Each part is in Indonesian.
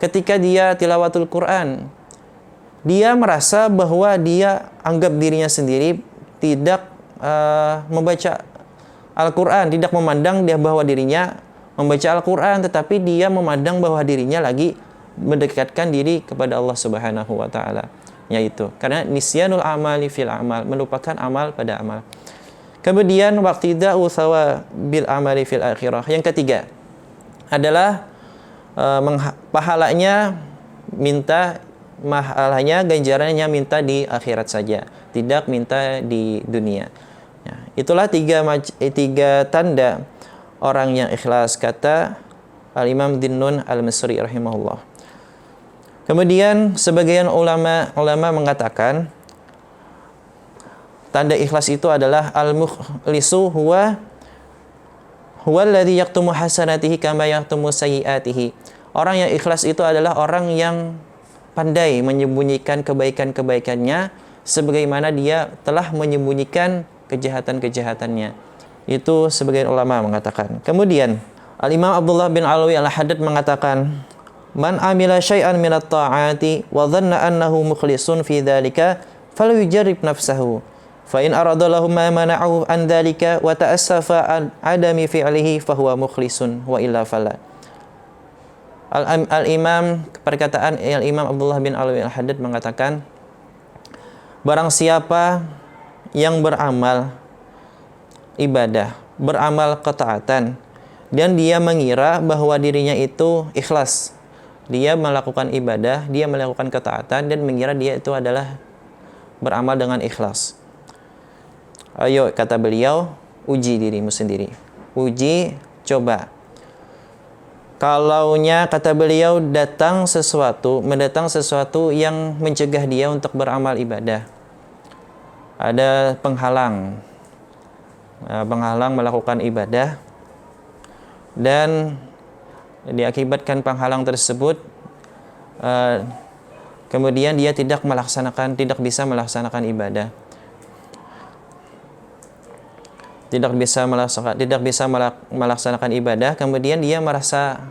ketika dia tilawatul Quran, dia merasa bahwa dia anggap dirinya sendiri tidak membaca Al-Quran, tidak memandang dia bahwa dirinya membaca Al-Quran, tetapi dia memandang bahwa dirinya lagi mendekatkan diri kepada Allah Subhanahu wa Ta'ala. Yaitu karena nisyanul amali fil amal, melupakan amal pada amal. Kemudian waqtida'u bil amali fil akhirah. Yang ketiga adalah pahalanya ganjarannya minta di akhirat saja, tidak minta di dunia. Ya, itulah tiga tanda orang yang ikhlas, kata Al-Imam Dinnun Al-Misri rahimahullah. Kemudian sebagian ulama mengatakan tanda ikhlas itu adalah al-mukhlisu huwa alladhi yaktumu hasanatihi kama yaktumu sayyiatihi. Orang yang ikhlas itu adalah orang yang pandai menyembunyikan kebaikan-kebaikannya sebagaimana dia telah menyembunyikan kejahatan-kejahatannya. Itu sebagian ulama mengatakan. Kemudian Al-Imam Abdullah bin Alwi Al-Haddad mengatakan, man amila syai'an minat ta'ati wa dhanna annahu mukhlisun fi dhalika falyujarrib nafsahu fa in arada lahu ma mana'ahu an dhalika wa ta'assafa an adami fi'lihi fa huwa mukhlisun wa illa fala. Al-Imam Abdullah bin Alwi Al-Haddad mengatakan, barang siapa yang beramal ibadah, beramal ketaatan, dan dia mengira bahwa dirinya itu ikhlas, dia melakukan ibadah, dia melakukan ketaatan, dan mengira dia itu adalah beramal dengan ikhlas. Ayo, kata beliau, uji dirimu sendiri. Uji, coba. Kalaunya, kata beliau, mendatang sesuatu yang mencegah dia untuk beramal ibadah. Ada penghalang melakukan ibadah, dan diakibatkan penghalang tersebut kemudian dia tidak bisa melaksanakan ibadah, melaksanakan ibadah, kemudian dia merasa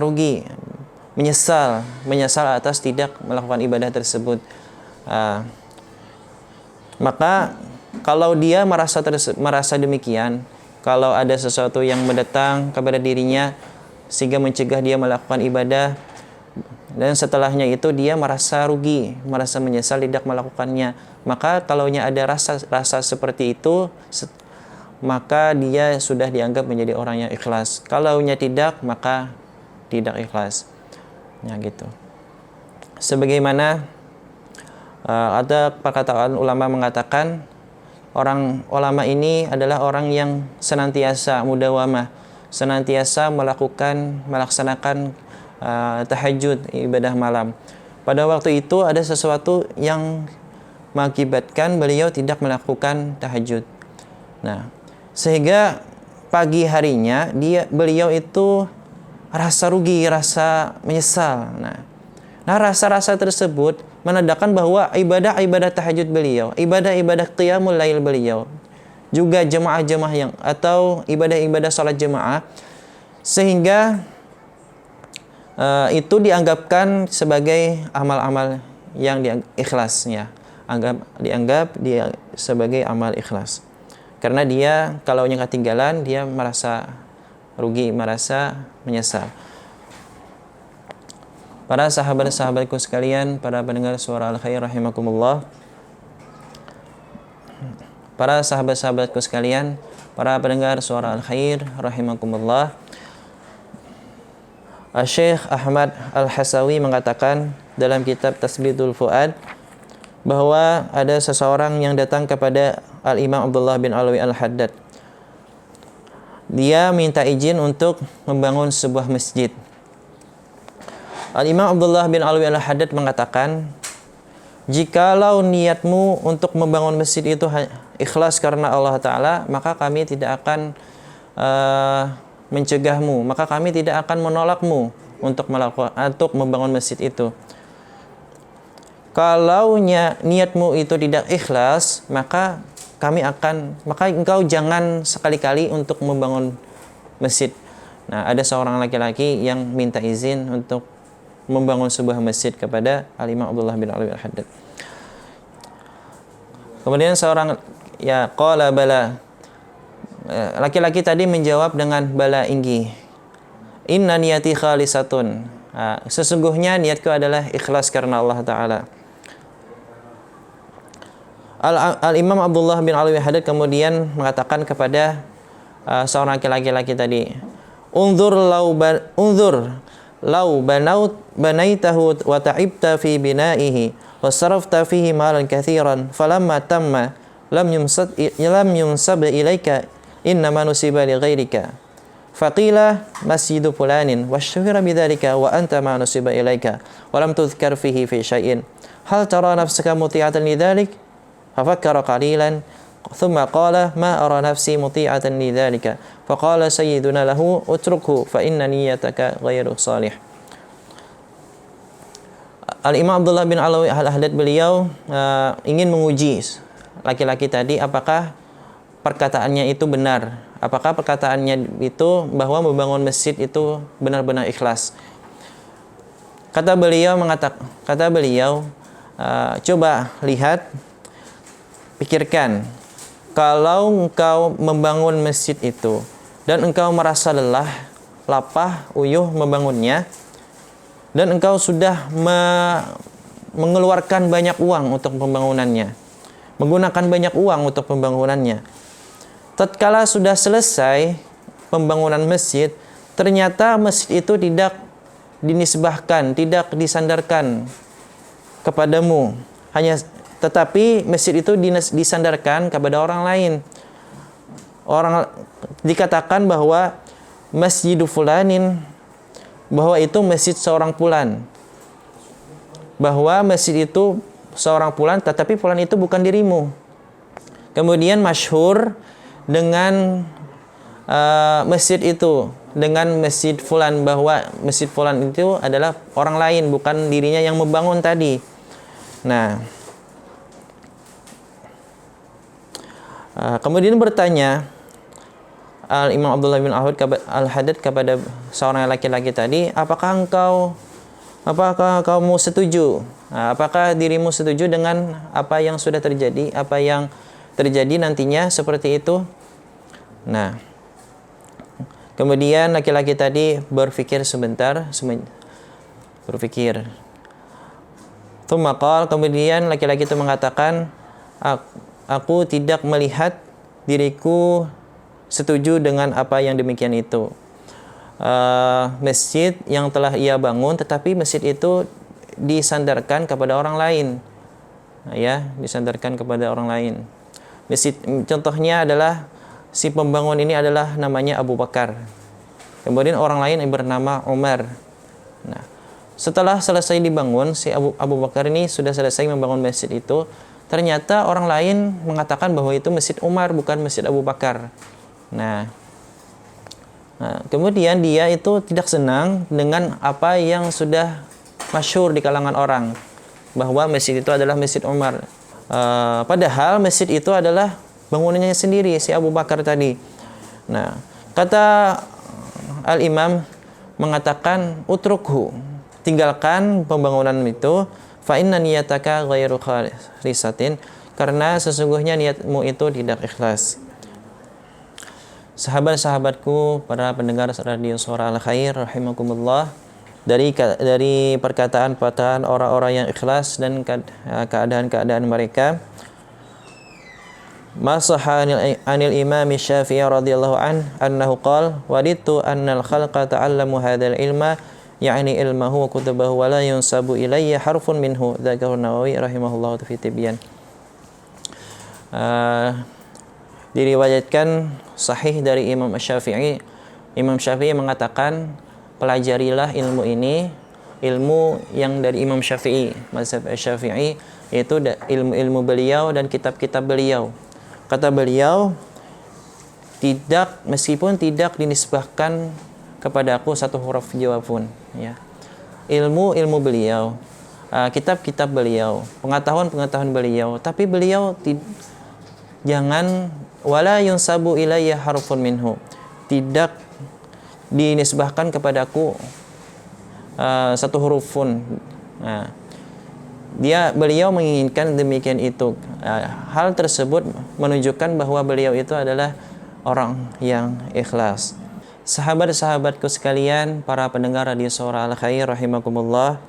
rugi, menyesal atas tidak melakukan ibadah tersebut. Maka kalau dia merasa demikian, kalau ada sesuatu yang mendatang kepada dirinya sehingga mencegah dia melakukan ibadah, dan setelahnya itu dia merasa rugi, merasa menyesal tidak melakukannya, maka kalaunya ada rasa seperti itu, maka dia sudah dianggap menjadi orang yang ikhlas. Kalaunya tidak, maka tidak ikhlas. Ya gitu. Sebagaimana ada perkataan ulama mengatakan, orang ulama ini adalah orang yang senantiasa mudawamah, senantiasa melaksanakan tahajud, ibadah malam. Pada waktu itu ada sesuatu yang mengakibatkan beliau tidak melakukan tahajud. Nah, sehingga pagi harinya beliau itu rasa rugi, rasa menyesal. Nah, rasa-rasa tersebut menandakan bahwa ibadah tahajud beliau, ibadah qiyamul lail beliau, juga jemaah-jemaah atau ibadah salat jemaah, sehingga itu dianggapkan sebagai amal-amal yang ikhlasnya, dianggap dia sebagai amal ikhlas. Karena dia kalaunya ketinggalan, dia merasa rugi, merasa menyesal. Para sahabat-sahabatku sekalian, para pendengar suara Al-Khair rahimakumullah, para sahabat-sahabatku sekalian, para pendengar suara Al-Khair rahimakumullah, Syekh Ahmad Al-Hasawi mengatakan dalam kitab Tasbidul Fuad bahwa ada seseorang yang datang kepada Al-Imam Abdullah bin Alwi Al-Haddad. Dia minta izin untuk membangun sebuah masjid. Al-Imam Abdullah bin Alwi Al-Haddad mengatakan, jikalau niatmu untuk membangun masjid itu ikhlas karena Allah Ta'ala, maka kami tidak akan mencegahmu, maka kami tidak akan menolakmu untuk membangun masjid itu. Kalau niatmu itu tidak ikhlas, maka engkau jangan sekali-kali untuk membangun masjid. Nah, ada seorang laki-laki yang minta izin untuk membangun sebuah masjid kepada Al-Imam Abdullah bin Alwi Al-Haddad. Kemudian seorang qala bala. Laki-laki tadi menjawab dengan bala inggi. Inna niyati khalisatun. Sesungguhnya niatku adalah ikhlas karena Allah Ta'ala. Al-Imam Abdullah bin Alwi Al-Haddad kemudian mengatakan kepada seorang laki-laki tadi, Unzur law banaitahu wa ta'ibta fi binaihi wa sarafta fihi malan kathiran falamma tamma lam yunsab ilaika innama nusiba li ghairika faqila masjidu fulanin wasyhura bidzalika wa anta ma nusiba ilaika wa lam tudhkar fihi fi syai'in hal tara nafsaka muti'atan lidzalik fafakkara qalilan thumma qala ma ara nafsi muti'atan lidzalika faqala sayyiduna lahu utrukhu fa inna niyyataka ghairu salih. Al-Imam Abdullah bin Alwi Al-Haddad beliau ingin menguji laki-laki tadi apakah perkataannya itu benar, apakah perkataannya itu bahwa membangun masjid itu benar-benar ikhlas. Kata beliau, coba lihat, pikirkan, kalau engkau membangun masjid itu dan engkau merasa lelah, lapah, uyuh membangunnya, dan engkau sudah mengeluarkan banyak uang untuk pembangunannya, menggunakan banyak uang untuk pembangunannya. Tatkala sudah selesai pembangunan masjid, ternyata masjid itu tidak dinisbahkan, tidak disandarkan kepadamu, tetapi masjid itu disandarkan kepada orang lain. Orang dikatakan bahwa Masjidu Fulanin, bahwa itu masjid seorang fulan, bahwa masjid itu seorang fulan, tetapi fulan itu bukan dirimu. Kemudian masyhur dengan masjid itu, dengan masjid fulan, bahwa masjid fulan itu adalah orang lain, bukan dirinya yang membangun tadi. Nah, kemudian bertanya Al-Imam Abdullah bin Al-Haddad kepada seorang laki-laki tadi, apakah kamu setuju? Apakah dirimu setuju dengan apa yang sudah terjadi, apa yang terjadi nantinya seperti itu? Nah, kemudian laki-laki tadi berpikir sebentar, berpikir. Tsumma qala, kemudian laki-laki itu mengatakan, aku tidak melihat diriku setuju dengan apa yang demikian itu. Masjid yang telah ia bangun, tetapi masjid itu disandarkan kepada orang lain, disandarkan kepada orang lain. Masjid, contohnya adalah si pembangun ini adalah namanya Abu Bakar, kemudian orang lain yang bernama Umar. Nah, setelah selesai dibangun, si Abu Bakar ini sudah selesai membangun masjid itu, ternyata orang lain mengatakan bahwa itu masjid Umar, bukan masjid Abu Bakar. Nah, kemudian dia itu tidak senang dengan apa yang sudah masyhur di kalangan orang, bahwa masjid itu adalah masjid Umar. Padahal masjid itu adalah bangunannya sendiri, si Abu Bakar tadi. Nah, kata Al-Imam mengatakan, utrukhu, tinggalkan pembangunan itu, fa inna niyataka ghairu khalisatin, karena sesungguhnya niatmu itu tidak ikhlas. Sahabat-sahabatku, para pendengar radio Suara Al-Khair rahimakumullah, dari perkataan-perkataan orang-orang yang ikhlas dan keadaan-keadaan mereka, Masahha anil Imam Syafi'i radhiyallahu anhu qala waditu annal khalqa ta'allamu hadzal ilma ya'ni ilmahu wa kutubahu wa la yunsabu ilayya harfun minhu, dzakarahu Nawawi rahimahullahu fi tibyan. Diriwayatkan sahih dari Imam Syafi'i. Imam Syafi'i mengatakan, pelajarilah ilmu ini, ilmu yang dari Imam Syafi'i, mazhab Syafi'i, yaitu ilmu-ilmu beliau dan kitab-kitab beliau. Kata beliau, meskipun tidak dinisbahkan kepada aku satu huruf jawa pun, ya. Ilmu beliau, kitab-kitab beliau, pengetahuan beliau, tapi beliau jangan wala yunsabu ilayya harfun minhu, dinisbahkan kepadaku satu hurufun. Nah, beliau menginginkan demikian itu. Hal tersebut menunjukkan bahwa beliau itu adalah orang yang ikhlas. Sahabat-sahabatku sekalian, para pendengar radio Suara Al Khair rahimakumullah,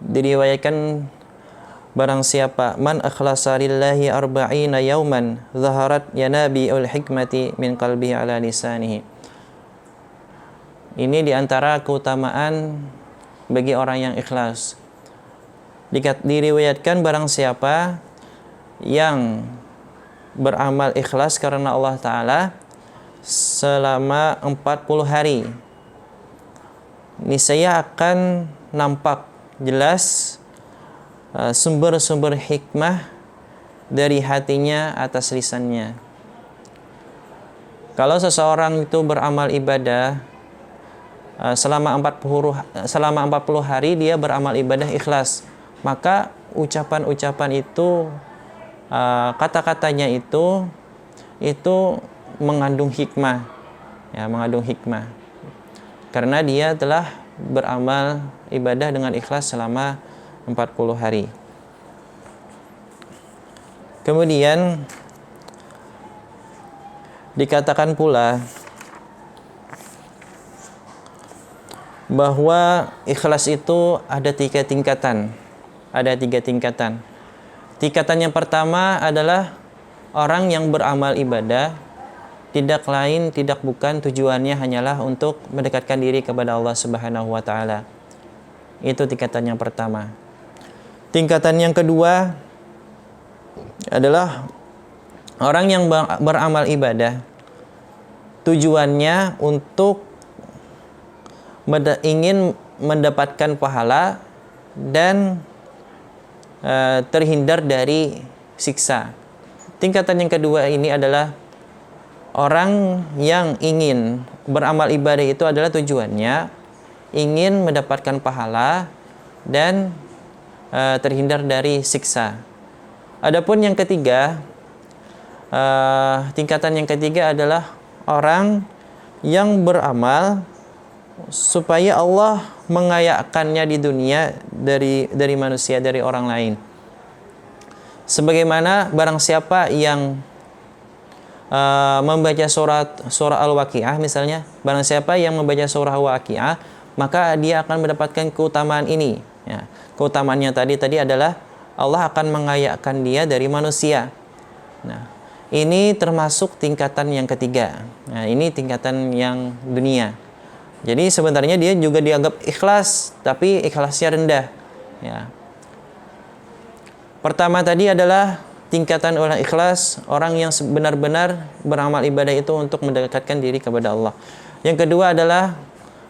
diriwayatkan barang siapa man akhlasa lillahi arba'ina yauman zaharat yanabi'ul hikmati min qalbihi ala lisanihi. Ini diantara keutamaan bagi orang yang ikhlas. Diriwayatkan barang siapa yang beramal ikhlas karena Allah Ta'ala selama 40 hari, niscaya akan nampak jelas sumber-sumber hikmah dari hatinya atas lisannya. Kalau seseorang itu beramal ibadah selama 40 hari, dia beramal ibadah ikhlas, maka ucapan-ucapan itu, kata-katanya itu mengandung hikmah, ya, mengandung hikmah, karena dia telah beramal ibadah dengan ikhlas selama 40 hari. Kemudian dikatakan pula bahwa ikhlas itu ada 3 tingkatan. Ada 3 tingkatan. Tingkatan yang pertama adalah orang yang beramal ibadah tidak lain tidak bukan tujuannya hanyalah untuk mendekatkan diri kepada Allah Subhanahu wa taala. Itu tingkatan yang pertama. Tingkatan yang kedua adalah orang yang beramal ibadah tujuannya untuk ingin mendapatkan pahala dan terhindar dari siksa. Tingkatan yang kedua ini adalah orang yang ingin beramal ibadah itu adalah tujuannya ingin mendapatkan pahala dan terhindar dari siksa. Adapun yang ketiga, tingkatan yang ketiga adalah orang yang beramal supaya Allah mengayakannya di dunia dari manusia, dari orang lain. Sebagaimana barang siapa yang membaca surah Al-Waqiah misalnya, barang siapa yang membaca surah Al-Waqiah, maka dia akan mendapatkan keutamaan ini, ya. Keutamaannya tadi adalah Allah akan mengayakkan dia dari manusia. Nah, ini termasuk tingkatan yang ketiga. Nah, ini tingkatan yang dunia. Jadi sebenarnya dia juga dianggap ikhlas, tapi ikhlasnya rendah, ya. Pertama tadi adalah tingkatan orang ikhlas, orang yang benar-benar beramal ibadah itu untuk mendekatkan diri kepada Allah. Yang kedua adalah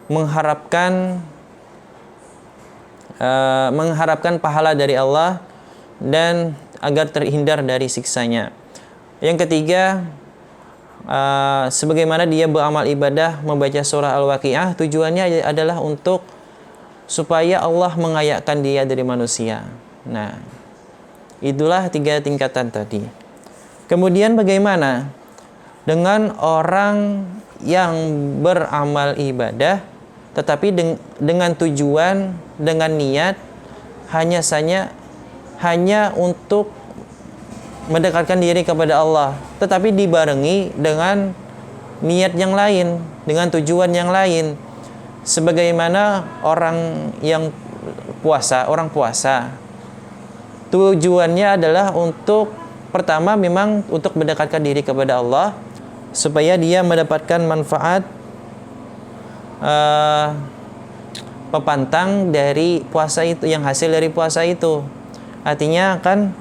mengharapkan pahala dari Allah dan agar terhindar dari siksanya. Yang ketiga, sebagaimana dia beramal ibadah membaca surah Al-Waqiah, tujuannya adalah untuk supaya Allah mengayakkan dia dari manusia. Nah, itulah 3 tingkatan tadi. Kemudian bagaimana dengan orang yang beramal ibadah tetapi dengan tujuan, dengan niat hanya untuk mendekatkan diri kepada Allah, tetapi dibarengi dengan niat yang lain, dengan tujuan yang lain. Sebagaimana orang yang orang puasa, tujuannya adalah untuk pertama memang untuk mendekatkan diri kepada Allah supaya dia mendapatkan manfaat pepantang dari puasa itu, yang hasil dari puasa itu. Artinya kan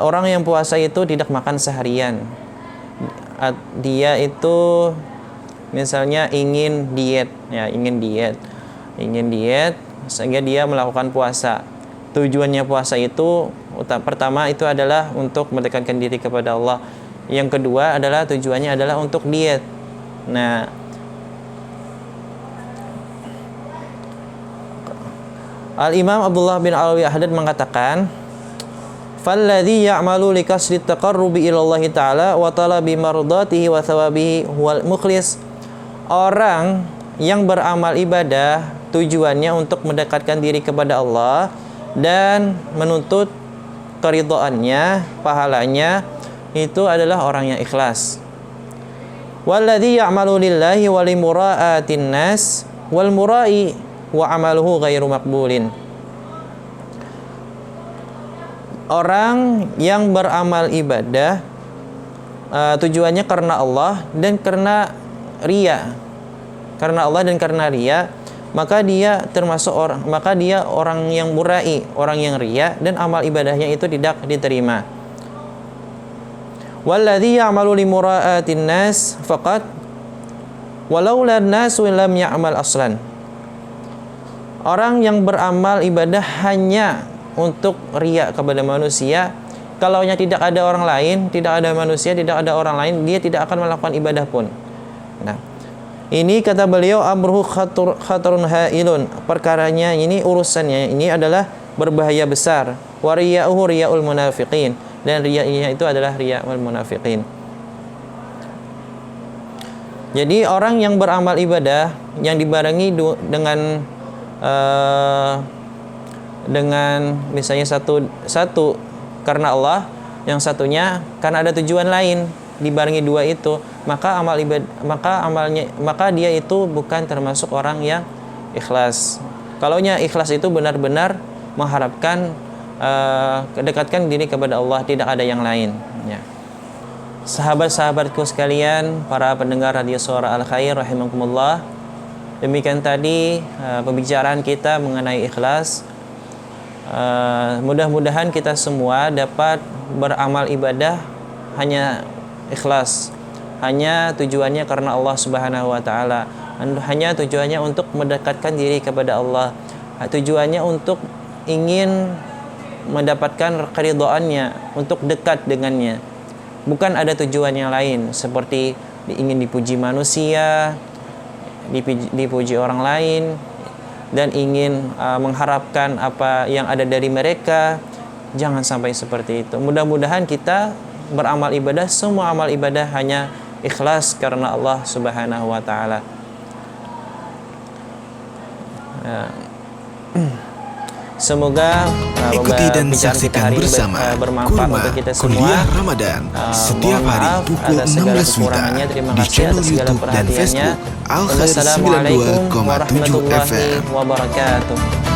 orang yang puasa itu tidak makan seharian. Dia itu misalnya ingin diet sehingga dia melakukan puasa. Tujuannya puasa itu pertama itu adalah untuk mendekatkan diri kepada Allah. Yang kedua adalah tujuannya adalah untuk diet. Nah, Al-Imam Abdullah bin Alwi Haddad mengatakan falladzi ya'malu likasri taqarrubi ila Allah taala wa talabi mardatihi wa thawabihi huwal mukhlis. Orang yang beramal ibadah tujuannya untuk mendekatkan diri kepada Allah dan menuntut keridhaannya, pahalanya, itu adalah orang yang ikhlas. Walladzi ya'malu lillahi wa limura'atin nas wal mura'i wa amaluhu ghairu maqbulin. Orang yang beramal ibadah tujuannya karena Allah dan karena riya. Karena Allah dan karena riya, maka dia termasuk orang yang murai, orang yang riya, dan amal ibadahnya itu tidak diterima. Walladzi ya'malu limura'atin nas faqat walaula an-nasu lam ya'mal aslan. Orang yang beramal ibadah hanya untuk riya kepada manusia, kalaunya tidak ada orang lain, tidak ada manusia, tidak ada orang lain, dia tidak akan melakukan ibadah pun. Nah, ini kata beliau amruhu khatarun hailun. Perkaranya ini, urusannya ini adalah berbahaya besar. Wa riya'uhu riya'ul munafiqin. Dan riya'nya itu adalah riya'ul munafiqin. Jadi orang yang beramal ibadah yang dibarengi dengan misalnya satu karena Allah, yang satunya karena ada tujuan lain, dibarengi dua itu, maka dia itu bukan termasuk orang yang ikhlas. Kalaunya ikhlas itu benar-benar mengharapkan kedekatkan diri kepada Allah, tidak ada yang lain, ya. Sahabat-sahabatku sekalian, para pendengar radio Suara Al Khair rahimakumullah, demikian tadi pembicaraan kita mengenai ikhlas. Mudah-mudahan kita semua dapat beramal ibadah hanya ikhlas, hanya tujuannya karena Allah Subhanahu wa taala, hanya tujuannya untuk mendekatkan diri kepada Allah, tujuannya untuk ingin mendapatkan keridhaannya, untuk dekat dengannya. Bukan ada tujuan yang lain seperti ingin dipuji manusia, dipuji orang lain, dan ingin mengharapkan apa yang ada dari mereka. Jangan sampai seperti itu. Mudah-mudahan kita beramal ibadah, semua amal ibadah hanya ikhlas karena Allah Subhanahu wa taala. Semoga ikuti dan saksikan bersama bermanfaat untuk kita semua. Kuliah Ramadan setiap hari pukul 16 WITA di channel YouTube dan Facebook Al Khair 92,7 FM. Wabarakatuh.